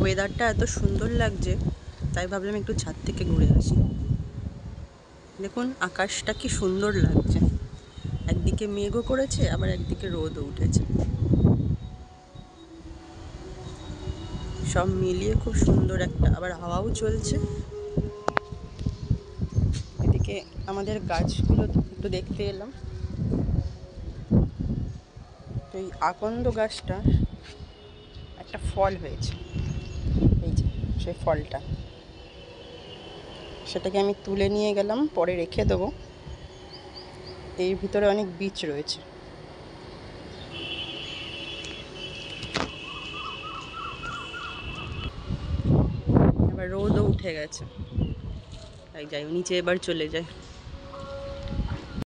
ওয়েদারটা এত সুন্দর লাগছে, তাই ভাবলাম একটু ছাদ থেকে ঘুরে আসি। দেখুন আকাশটা কি সুন্দর লাগছে, একদিকে মেঘও করেছে আবার একদিকে রোদও উঠেছে, সব মিলিয়ে খুব সুন্দর একটা, আবার হাওয়াও চলছে। এদিকে আমাদের গাছগুলো একটু দেখতে এলাম। তো এই আকন্দ গাছটা একটা ফল হয়েছে, এই যে সেই ফলটা, সেটাকে আমি তুলে নিয়ে গেলাম, পরে রেখে দেবো। এর ভিতরে অনেক বীজ রয়েছে। এবার রোদও উঠে গেছে, তাই যাই নিচে এবার চলে যায়।